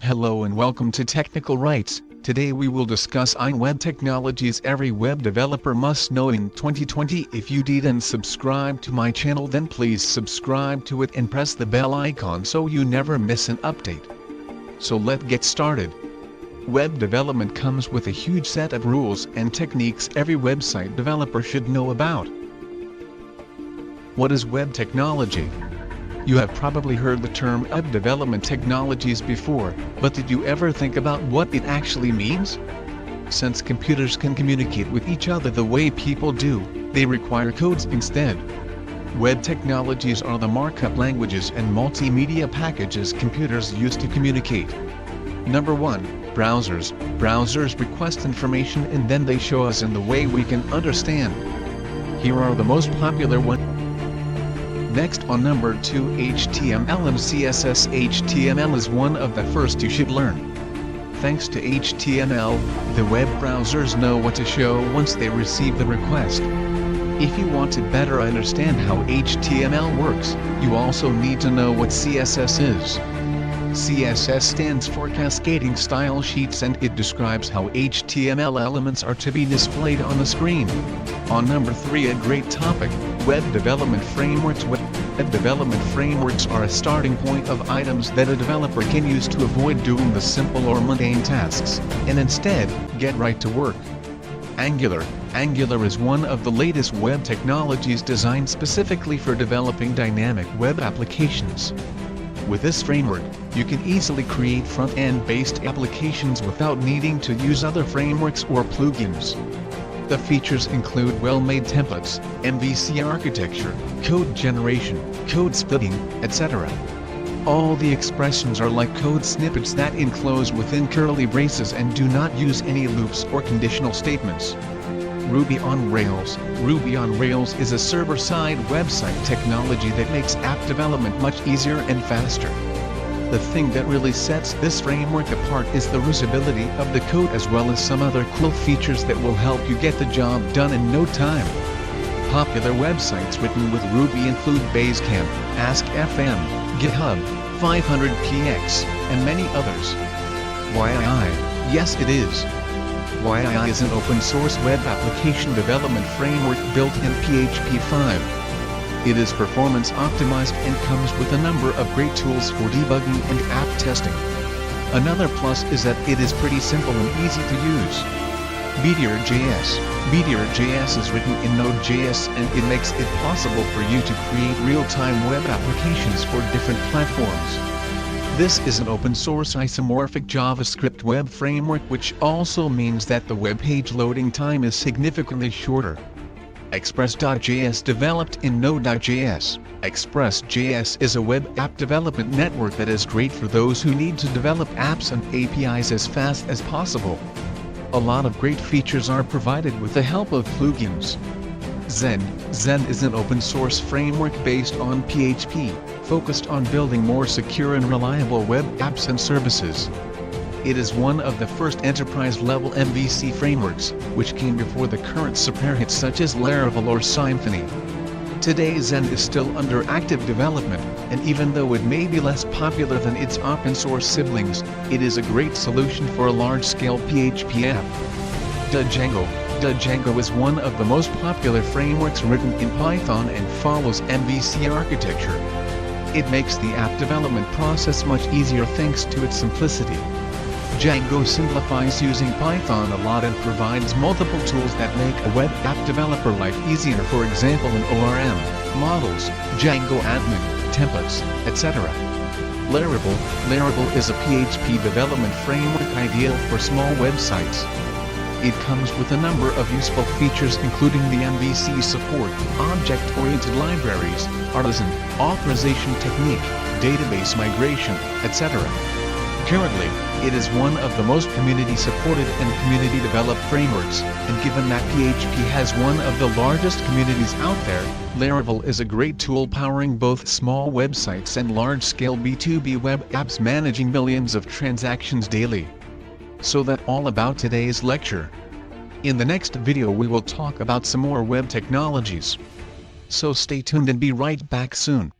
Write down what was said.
Hello and welcome to Technical Rights. Today we will discuss 9 web technologies every web developer must know in 2020. If you didn't subscribe to my channel, then please subscribe to it and press the bell icon so you never miss an update. So let's get started. Web development comes with a huge set of rules and techniques every website developer should know about. What is web technology? You have probably heard the term web development technologies before, but did you ever think about what it actually means? Since computers can communicate with each other the way people do, they require codes instead. Web technologies are the markup languages and multimedia packages computers use to communicate. Number 1. Browsers. Browsers request information and then they show us in the way we can understand. Here are the most popular ones. Next on number 2, HTML and CSS. HTML is one of the first you should learn. Thanks to HTML, the web browsers know what to show once they receive the request. If you want to better understand how HTML works, you also need to know what CSS is. CSS stands for Cascading Style Sheets, and it describes how HTML elements are to be displayed on the screen. On number 3, a great topic, web development frameworks. Web development frameworks are a starting point of items that a developer can use to avoid doing the simple or mundane tasks, and instead, get right to work. Angular. Angular is one of the latest web technologies designed specifically for developing dynamic web applications. With this framework, you can easily create front-end based applications without needing to use other frameworks or plugins. The features include well-made templates, MVC architecture, code generation, code splitting, etc. All the expressions are like code snippets that enclose within curly braces and do not use any loops or conditional statements. Ruby on Rails. Ruby on Rails is a server-side website technology that makes app development much easier and faster. The thing that really sets this framework apart is the reusability of the code, as well as some other cool features that will help you get the job done in no time. Popular websites written with Ruby include Basecamp, Ask.fm, GitHub, 500px, and many others. YII, yes it is. YII is an open-source web application development framework built in PHP 5. It is performance optimized and comes with a number of great tools for debugging and app testing. Another plus is that it is pretty simple and easy to use. Meteor.js. Meteor.js is written in Node.js, and it makes it possible for you to create real-time web applications for different platforms. This is an open-source isomorphic JavaScript web framework, which also means that the web page loading time is significantly shorter. Express.js developed in Node.js. Express.js is a web app development network that is great for those who need to develop apps and APIs as fast as possible. A lot of great features are provided with the help of plugins. Zen. Zen is an open-source framework based on PHP, focused on building more secure and reliable web apps and services. It is one of the first enterprise-level MVC frameworks, which came before the current superhits such as Laravel or Symfony. Today Zen is still under active development, and even though it may be less popular than its open-source siblings, it is a great solution for a large-scale PHP app. Django. Django is one of the most popular frameworks written in Python and follows MVC architecture. It makes the app development process much easier thanks to its simplicity. Django simplifies using Python a lot and provides multiple tools that make a web app developer life easier, for example in ORM, models, Django admin, templates, etc. Laravel. Laravel is a PHP development framework ideal for small websites. It comes with a number of useful features including the MVC support, object-oriented libraries, artisan, authorization technique, database migration, etc. Currently, it is one of the most community-supported and community-developed frameworks, and given that PHP has one of the largest communities out there, Laravel is a great tool powering both small websites and large-scale B2B web apps managing millions of transactions daily. So that's all about today's lecture. In the next video we will talk about some more web technologies. So stay tuned and be right back soon.